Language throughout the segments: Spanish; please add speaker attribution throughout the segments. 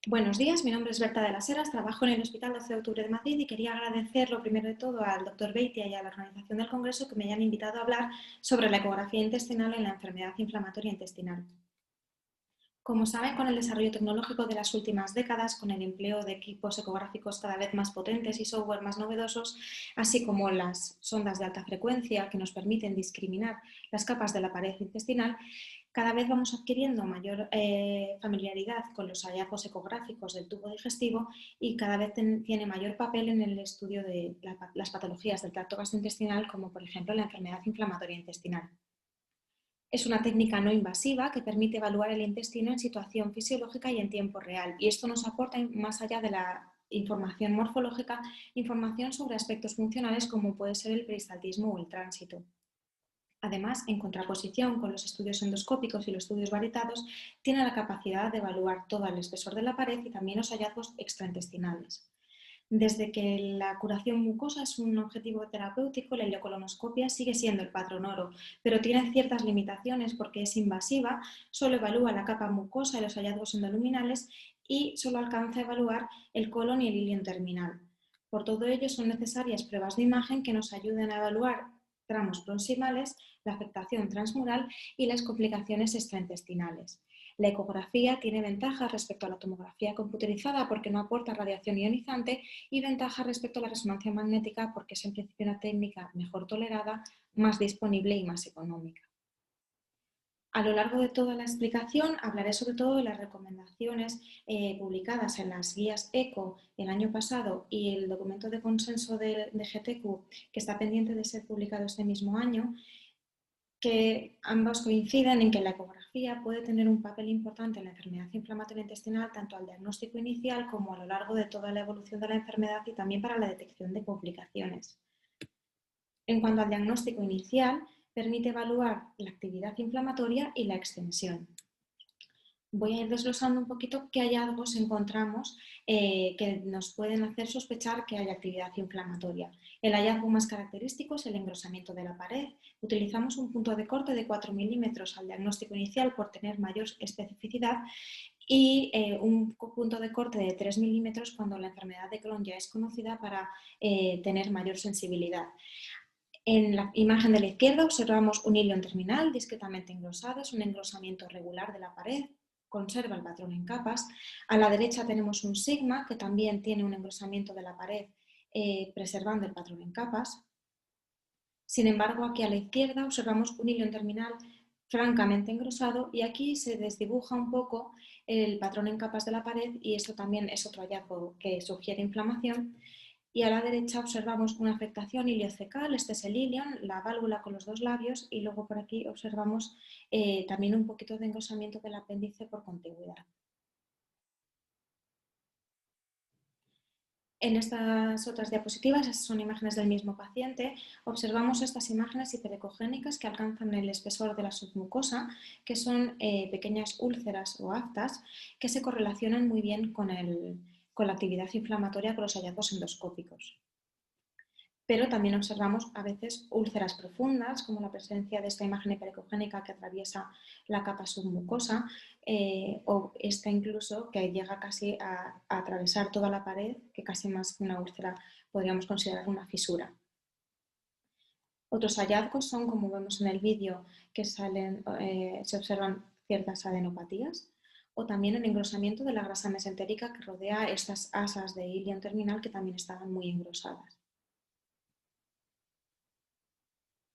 Speaker 1: Buenos días, mi nombre es Berta de las Heras, trabajo en el Hospital 12 de Octubre de Madrid y quería agradecer lo primero de todo al doctor Beitia y a la organización del Congreso que me hayan invitado a hablar sobre la ecografía intestinal en la enfermedad inflamatoria intestinal. Como saben, con el desarrollo tecnológico de las últimas décadas, con el empleo de equipos ecográficos cada vez más potentes y software más novedosos, así como las sondas de alta frecuencia que nos permiten discriminar las capas de la pared intestinal, cada vez vamos adquiriendo mayor familiaridad con los hallazgos ecográficos del tubo digestivo y cada vez tiene mayor papel en el estudio de las patologías del tracto gastrointestinal, como por ejemplo la enfermedad inflamatoria intestinal. Es una técnica no invasiva que permite evaluar el intestino en situación fisiológica y en tiempo real. Y esto nos aporta, más allá de la información morfológica, información sobre aspectos funcionales como puede ser el peristaltismo o el tránsito. Además, en contraposición con los estudios endoscópicos y los estudios varietados, tiene la capacidad de evaluar todo el espesor de la pared y también los hallazgos extraintestinales. Desde que la curación mucosa es un objetivo terapéutico, la ileocolonoscopia sigue siendo el patrón oro, pero tiene ciertas limitaciones porque es invasiva, solo evalúa la capa mucosa y los hallazgos endoluminales y solo alcanza a evaluar el colon y el ilion terminal. Por todo ello, son necesarias pruebas de imagen que nos ayuden a evaluar tramos proximales, la afectación transmural y las complicaciones extraintestinales. La ecografía tiene ventajas respecto a la tomografía computerizada porque no aporta radiación ionizante y ventajas respecto a la resonancia magnética porque es en principio una técnica mejor tolerada, más disponible y más económica. A lo largo de toda la explicación hablaré sobre todo de las recomendaciones publicadas en las guías ECO el año pasado y el documento de consenso de GTQ que está pendiente de ser publicado este mismo año, que ambas coinciden en que la ecografía puede tener un papel importante en la enfermedad inflamatoria intestinal, tanto al diagnóstico inicial como a lo largo de toda la evolución de la enfermedad y también para la detección de complicaciones. En cuanto al diagnóstico inicial, permite evaluar la actividad inflamatoria y la extensión. Voy a ir desglosando un poquito qué hallazgos encontramos que nos pueden hacer sospechar que hay actividad inflamatoria. El hallazgo más característico es el engrosamiento de la pared. Utilizamos un punto de corte de 4 milímetros al diagnóstico inicial por tener mayor especificidad y un punto de corte de 3 milímetros cuando la enfermedad de Crohn ya es conocida para tener mayor sensibilidad. En la imagen de la izquierda observamos un ilion terminal discretamente engrosado, es un engrosamiento regular de la pared, conserva el patrón en capas. A la derecha tenemos un sigma que también tiene un engrosamiento de la pared preservando el patrón en capas. Sin embargo, aquí a la izquierda observamos un ilion terminal francamente engrosado y aquí se desdibuja un poco el patrón en capas de la pared y esto también es otro hallazgo que sugiere inflamación. Y a la derecha observamos una afectación iliocecal, este es el ilion, la válvula con los dos labios y luego por aquí observamos también un poquito de engrosamiento del apéndice por contigüidad. En estas otras diapositivas, estas son imágenes del mismo paciente, observamos estas imágenes hiperecogénicas que alcanzan el espesor de la submucosa, que son pequeñas úlceras o aftas que se correlacionan muy bien con la actividad inflamatoria con los hallazgos endoscópicos. Pero también observamos a veces úlceras profundas, como la presencia de esta imagen hiperecogénica que atraviesa la capa submucosa, o esta incluso que llega casi a atravesar toda la pared, que casi más que una úlcera podríamos considerar una fisura. Otros hallazgos son, como vemos en el vídeo, que se observan ciertas adenopatías, o también el engrosamiento de la grasa mesentérica que rodea estas asas de ilion terminal que también estaban muy engrosadas.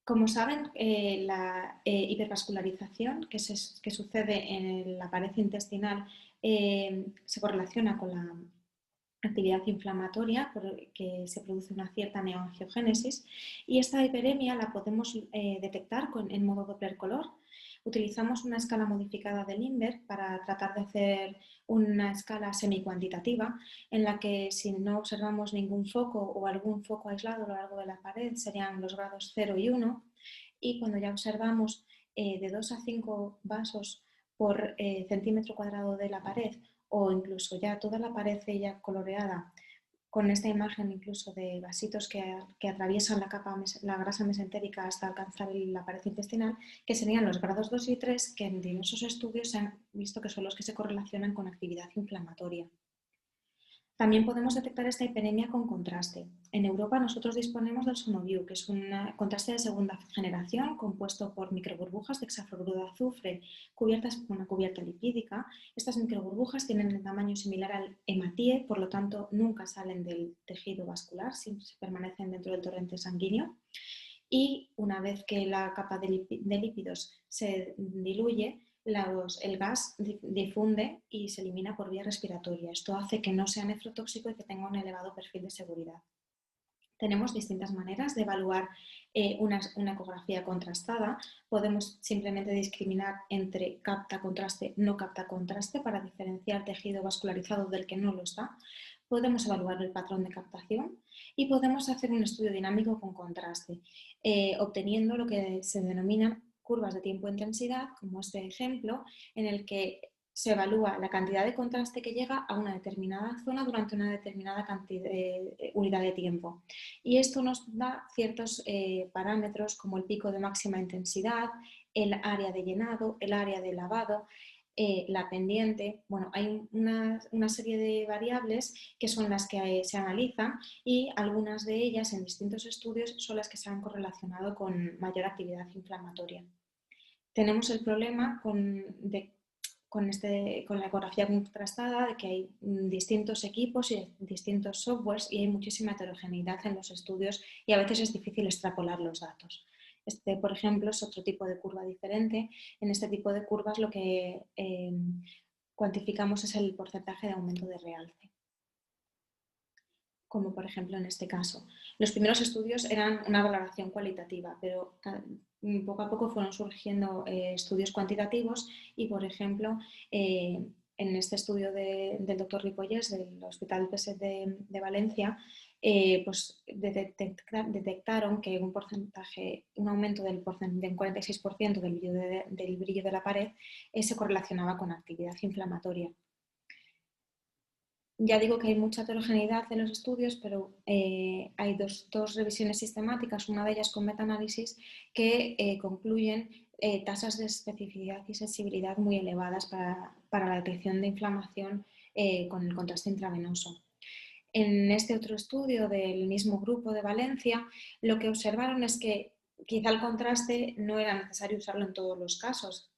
Speaker 1: Como saben, la hipervascularización que sucede en la pared intestinal se correlaciona con la actividad inflamatoria porque se produce una cierta neoangiogénesis y esta hiperemia la podemos detectar en modo Doppler color. Utilizamos una escala modificada de Lindbergh para tratar de hacer una escala semicuantitativa en la que si no observamos ningún foco o algún foco aislado a lo largo de la pared serían los grados 0 y 1 y cuando ya observamos de 2 a 5 vasos por centímetro cuadrado de la pared o incluso ya toda la pared ya coloreada con esta imagen incluso de vasitos que atraviesan la grasa mesentérica hasta alcanzar la pared intestinal, que serían los grados 2 y 3, que en diversos estudios se han visto que son los que se correlacionan con actividad inflamatoria. También podemos detectar esta hiperemia con contraste. En Europa nosotros disponemos del SonoView, que es un contraste de segunda generación compuesto por microburbujas de hexafluoruro de azufre cubiertas por una cubierta lipídica. Estas microburbujas tienen el tamaño similar al hematíe, por lo tanto nunca salen del tejido vascular, siempre permanecen dentro del torrente sanguíneo. Y una vez que la capa de lípidos se diluye, el gas difunde y se elimina por vía respiratoria. Esto hace que no sea nefrotóxico y que tenga un elevado perfil de seguridad. Tenemos distintas maneras de evaluar una ecografía contrastada. Podemos simplemente discriminar entre capta contraste, no capta contraste para diferenciar tejido vascularizado del que no lo está. Podemos evaluar el patrón de captación y podemos hacer un estudio dinámico con contraste, obteniendo lo que se denominan curvas de tiempo-intensidad, como este ejemplo, en el que se evalúa la cantidad de contraste que llega a una determinada zona durante una determinada unidad de tiempo. Y esto nos da ciertos parámetros como el pico de máxima intensidad, el área de llenado, el área de lavado, la pendiente. Bueno, hay una serie de variables que son las que se analizan y algunas de ellas en distintos estudios son las que se han correlacionado con mayor actividad inflamatoria. Tenemos el problema con la ecografía contrastada de que hay distintos equipos y distintos softwares y hay muchísima heterogeneidad en los estudios y a veces es difícil extrapolar los datos. Este, por ejemplo, es otro tipo de curva diferente. En este tipo de curvas lo que cuantificamos es el porcentaje de aumento de realce, como por ejemplo en este caso. Los primeros estudios eran una valoración cualitativa, pero poco a poco fueron surgiendo estudios cuantitativos y, por ejemplo, en este estudio del doctor Ripollés del Hospital PSET de Valencia, pues detectaron que un aumento del 46% del brillo de la pared se correlacionaba con actividad inflamatoria. Ya digo que hay mucha heterogeneidad en los estudios, pero hay dos revisiones sistemáticas, una de ellas con metaanálisis, que concluyen tasas de especificidad y sensibilidad muy elevadas para la detección de inflamación con el contraste intravenoso. En este otro estudio del mismo grupo de Valencia, lo que observaron es que quizá el contraste no era necesario usarlo en todos los casos.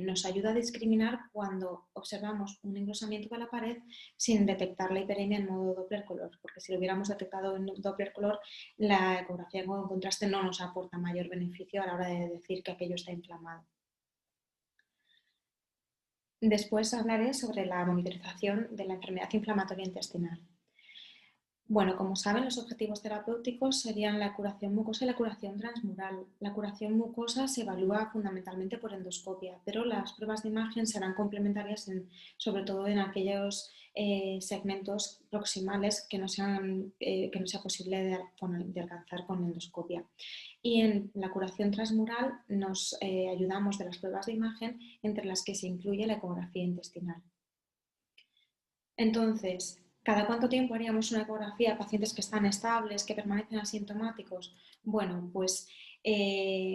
Speaker 1: Nos ayuda a discriminar cuando observamos un engrosamiento de la pared sin detectar la hiperemia en modo Doppler color, porque si lo hubiéramos detectado en Doppler color, la ecografía con contraste no nos aporta mayor beneficio a la hora de decir que aquello está inflamado. Después hablaré sobre la monitorización de la enfermedad inflamatoria intestinal. Bueno, como saben, los objetivos terapéuticos serían la curación mucosa y la curación transmural. La curación mucosa se evalúa fundamentalmente por endoscopia, pero las pruebas de imagen serán complementarias sobre todo en aquellos segmentos proximales que no sea posible de alcanzar con endoscopia. Y en la curación transmural nos ayudamos de las pruebas de imagen, entre las que se incluye la ecografía intestinal. Entonces, ¿cada cuánto tiempo haríamos una ecografía a pacientes que están estables, que permanecen asintomáticos? Bueno, pues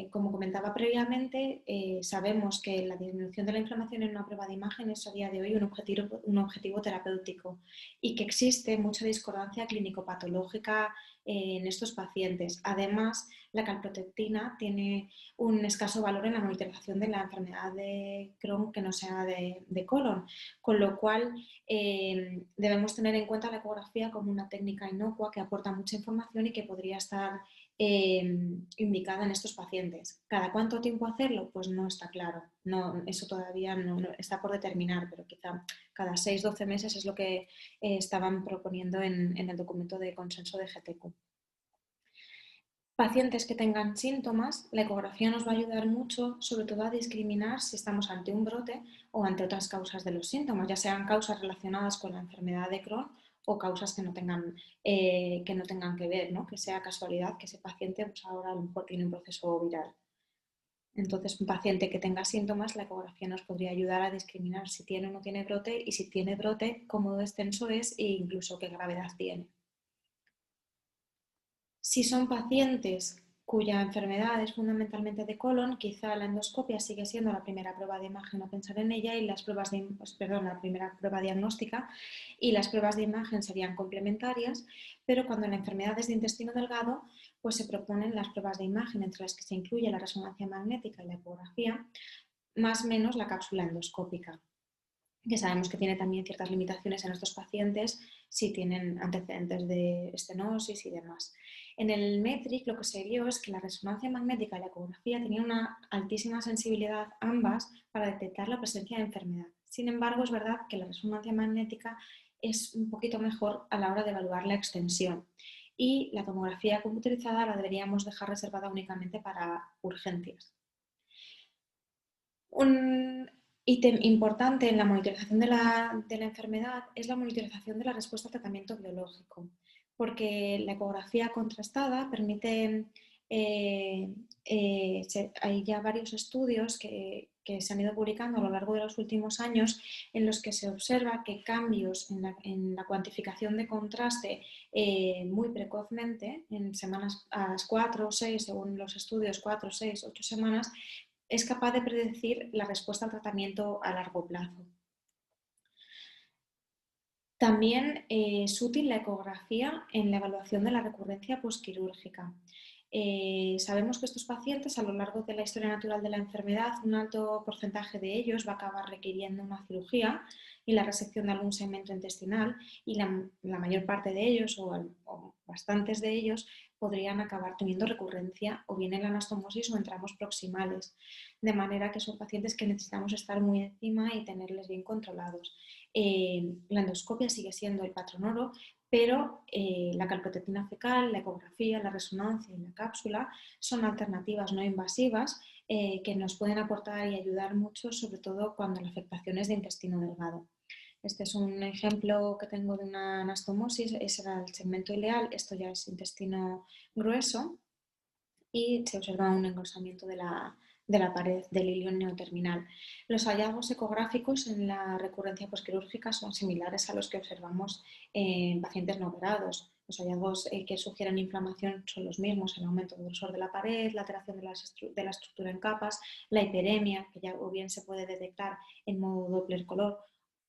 Speaker 1: como comentaba previamente, sabemos que la disminución de la inflamación en una prueba de imagen es a día de hoy un objetivo terapéutico y que existe mucha discordancia clínico-patológica en estos pacientes. Además, la calprotectina tiene un escaso valor en la monitorización de la enfermedad de Crohn que no sea de colon, con lo cual debemos tener en cuenta la ecografía como una técnica inocua que aporta mucha información y que podría estar indicada en estos pacientes. ¿Cada cuánto tiempo hacerlo? Pues no está claro. No, eso todavía no está por determinar, pero quizá cada 6-12 meses es lo que estaban proponiendo en el documento de consenso de GTQ. Pacientes que tengan síntomas, la ecografía nos va a ayudar mucho, sobre todo a discriminar si estamos ante un brote o ante otras causas de los síntomas, ya sean causas relacionadas con la enfermedad de Crohn o causas que no tengan que ver, ¿no? Que sea casualidad que ese paciente pues ahora a lo mejor tiene un proceso viral. Entonces, un paciente que tenga síntomas, la ecografía nos podría ayudar a discriminar si tiene o no tiene brote y si tiene brote, cómo extenso es e incluso qué gravedad tiene. Si son pacientes cuya enfermedad es fundamentalmente de colon, quizá la endoscopia sigue siendo la primera prueba de imagen a pensar en ella y las pruebas la primera prueba diagnóstica y las pruebas de imagen serían complementarias, pero cuando la enfermedad es de intestino delgado, pues se proponen las pruebas de imagen entre las que se incluye la resonancia magnética y la ecografía, más o menos la cápsula endoscópica, que sabemos que tiene también ciertas limitaciones en estos pacientes si tienen antecedentes de estenosis y demás. En el METRIC lo que se vio es que la resonancia magnética y la ecografía tenían una altísima sensibilidad ambas para detectar la presencia de enfermedad. Sin embargo, es verdad que la resonancia magnética es un poquito mejor a la hora de evaluar la extensión y la tomografía computerizada la deberíamos dejar reservada únicamente para urgencias. Un ítem importante en la monitorización de la enfermedad es la monitorización de la respuesta al tratamiento biológico, porque la ecografía contrastada permite, hay ya varios estudios que se han ido publicando a lo largo de los últimos años en los que se observa que cambios en la cuantificación de contraste muy precozmente, en semanas a las 4 o 6, según los estudios, 4, 6, 8 semanas, es capaz de predecir la respuesta al tratamiento a largo plazo. También es útil la ecografía en la evaluación de la recurrencia posquirúrgica. Sabemos que estos pacientes, a lo largo de la historia natural de la enfermedad, un alto porcentaje de ellos va a acabar requiriendo una cirugía y la resección de algún segmento intestinal, y la mayor parte de ellos, o bastantes de ellos, podrían acabar teniendo recurrencia o bien en la anastomosis o en tramos proximales, de manera que son pacientes que necesitamos estar muy encima y tenerles bien controlados. La endoscopia sigue siendo el patrón oro, pero la calprotectina fecal, la ecografía, la resonancia y la cápsula son alternativas no invasivas que nos pueden aportar y ayudar mucho, sobre todo cuando la afectación es de intestino delgado. Este es un ejemplo que tengo de una anastomosis, ese era el segmento ileal, esto ya es intestino grueso y se observa un engrosamiento de la pared del ilion neoterminal. Los hallazgos ecográficos en la recurrencia posquirúrgica son similares a los que observamos en pacientes no operados. Los hallazgos que sugieren inflamación son los mismos: el aumento del grosor de la pared, la alteración de la estructura en capas, la hiperemia, que ya o bien se puede detectar en modo Doppler color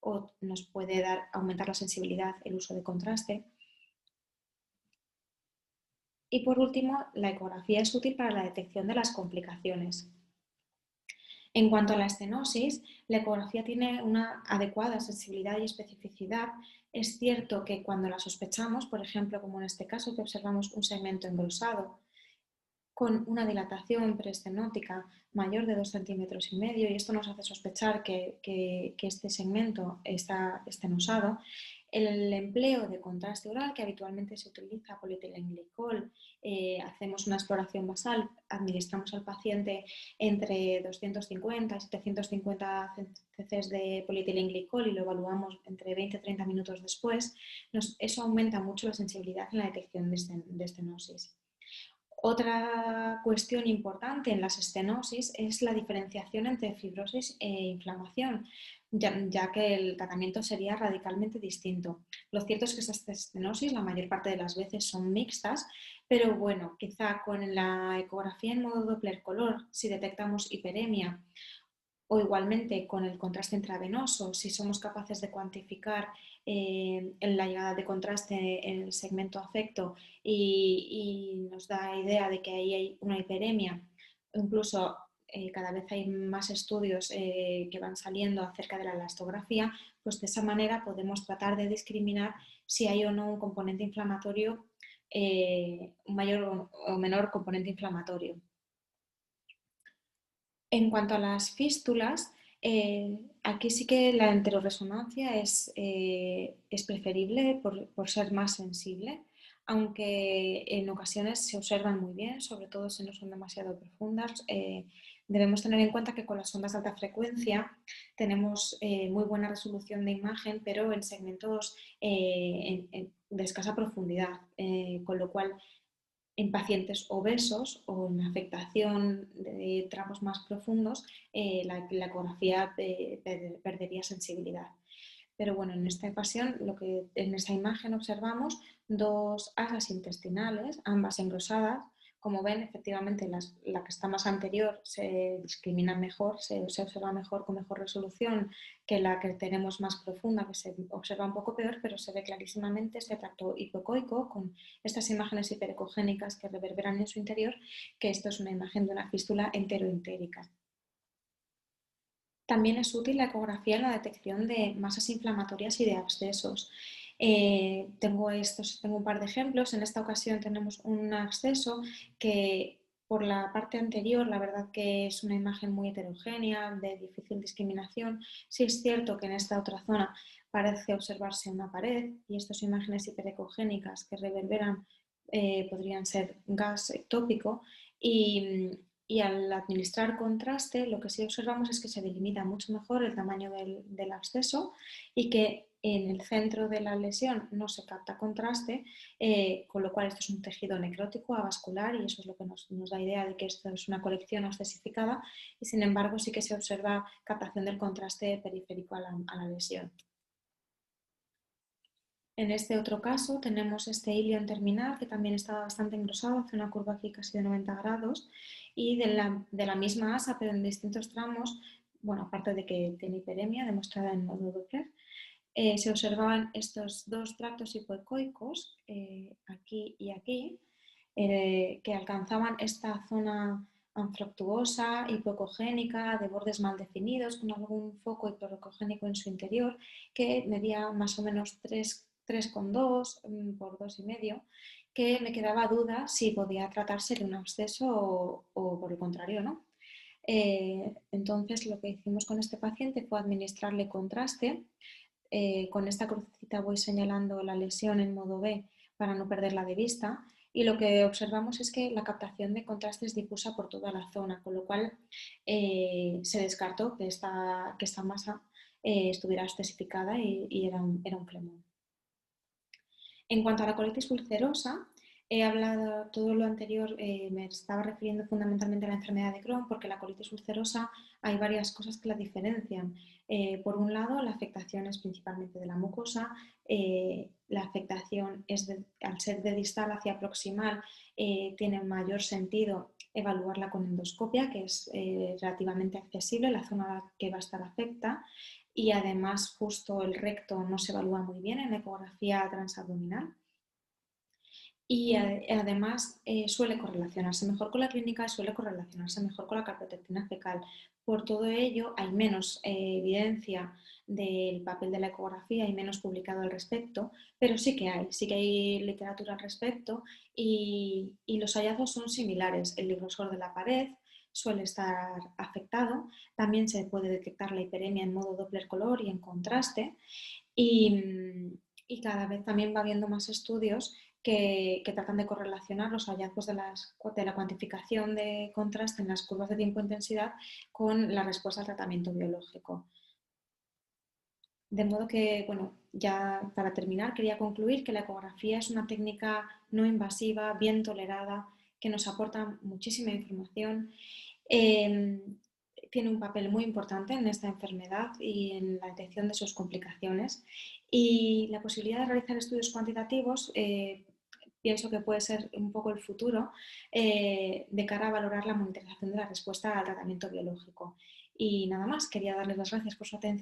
Speaker 1: o nos puede aumentar la sensibilidad el uso de contraste. Y por último, la ecografía es útil para la detección de las complicaciones. En cuanto a la estenosis, la ecografía tiene una adecuada sensibilidad y especificidad. Es cierto que cuando la sospechamos, por ejemplo, como en este caso, que observamos un segmento engrosado con una dilatación preestenótica mayor de 2,5 centímetros, y esto nos hace sospechar que este segmento está estenosado, el empleo de contraste oral, que habitualmente se utiliza polietilenglicol, hacemos una exploración basal, administramos al paciente entre 250 y 750 cc de polietilenglicol y lo evaluamos entre 20 y 30 minutos después. Eso aumenta mucho la sensibilidad en la detección de estenosis. Otra cuestión importante en las estenosis es la diferenciación entre fibrosis e inflamación, ya que el tratamiento sería radicalmente distinto. Lo cierto es que estas estenosis la mayor parte de las veces son mixtas, pero bueno, quizá con la ecografía en modo Doppler color, si detectamos hiperemia, o igualmente con el contraste intravenoso, si somos capaces de cuantificar la llegada de contraste en el segmento afecto y nos da idea de que ahí hay una hiperemia. Incluso cada vez hay más estudios que van saliendo acerca de la elastografía, pues de esa manera podemos tratar de discriminar si hay o no un componente inflamatorio, un mayor o menor componente inflamatorio. En cuanto a las fístulas, aquí sí que la enteroresonancia es preferible por ser más sensible, aunque en ocasiones se observan muy bien, sobre todo si no son demasiado profundas. Debemos tener en cuenta que con las ondas de alta frecuencia tenemos muy buena resolución de imagen, pero en segmentos de escasa profundidad, con lo cual en pacientes obesos o en afectación de tramos más profundos, la ecografía perdería sensibilidad. Pero bueno, en esta ocasión, en esta imagen observamos dos asas intestinales, ambas engrosadas. Como ven, efectivamente la que está más anterior se discrimina mejor, se observa mejor, con mejor resolución, que la que tenemos más profunda, que se observa un poco peor, pero se ve clarísimamente este tracto hipocoico con estas imágenes hiperecogénicas que reverberan en su interior, que esto es una imagen de una fístula enteroentérica. También es útil la ecografía en la detección de masas inflamatorias y de abscesos. Tengo un par de ejemplos. En esta ocasión tenemos un absceso que por la parte anterior, la verdad que es una imagen muy heterogénea, de difícil discriminación. Sí es cierto que en esta otra zona parece observarse una pared y estas imágenes hiperecogénicas que reverberan podrían ser gas ectópico y al administrar contraste, lo que sí observamos es que se delimita mucho mejor el tamaño del absceso y que en el centro de la lesión no se capta contraste, con lo cual esto es un tejido necrótico avascular y eso es lo que nos da idea de que esto es una colección abscesificada y sin embargo sí que se observa captación del contraste periférico a la lesión. En este otro caso tenemos este ilion terminal que también estaba bastante engrosado, hace una curva aquí casi de 90 grados y de la misma asa pero en distintos tramos, bueno, aparte de que tiene hiperemia demostrada en modo Doppler, se observaban estos dos tractos hipoecoicos, aquí y aquí, que alcanzaban esta zona anfractuosa, hipoecogénica, de bordes mal definidos, con algún foco hipoecogénico en su interior, que medía más o menos 3,2 por 2,5, que me quedaba duda si podía tratarse de un absceso o por el contrario, ¿no? Entonces lo que hicimos con este paciente fue administrarle contraste. Con esta crucecita voy señalando la lesión en modo B para no perderla de vista y lo que observamos es que la captación de contraste es difusa por toda la zona, con lo cual se descartó que esta masa estuviera especificada y era un flemón. En cuanto a la colitis ulcerosa, he hablado todo lo anterior, me estaba refiriendo fundamentalmente a la enfermedad de Crohn porque la colitis ulcerosa hay varias cosas que la diferencian. Por un lado, la afectación es principalmente de la mucosa, la afectación al ser de distal hacia proximal tiene mayor sentido evaluarla con endoscopia, que es relativamente accesible, la zona que va a estar afecta y además justo el recto no se evalúa muy bien en la ecografía transabdominal y además suele correlacionarse mejor con la clínica, suele correlacionarse mejor con la calprotectina fecal. Por todo ello hay menos evidencia del papel de la ecografía y menos publicado al respecto, pero sí que hay literatura al respecto y los hallazgos son similares. El grosor de la pared suele estar afectado, también se puede detectar la hiperemia en modo Doppler color y en contraste y cada vez también va habiendo más estudios que tratan de correlacionar los hallazgos de la cuantificación de contraste en las curvas de tiempo-intensidad con la respuesta al tratamiento biológico. De modo que, bueno, ya para terminar, quería concluir que la ecografía es una técnica no invasiva, bien tolerada, que nos aporta muchísima información. Tiene un papel muy importante en esta enfermedad y en la detección de sus complicaciones. Y la posibilidad de realizar estudios cuantitativos pienso que puede ser un poco el futuro de cara a valorar la monitorización de la respuesta al tratamiento biológico. Y nada más, quería darles las gracias por su atención.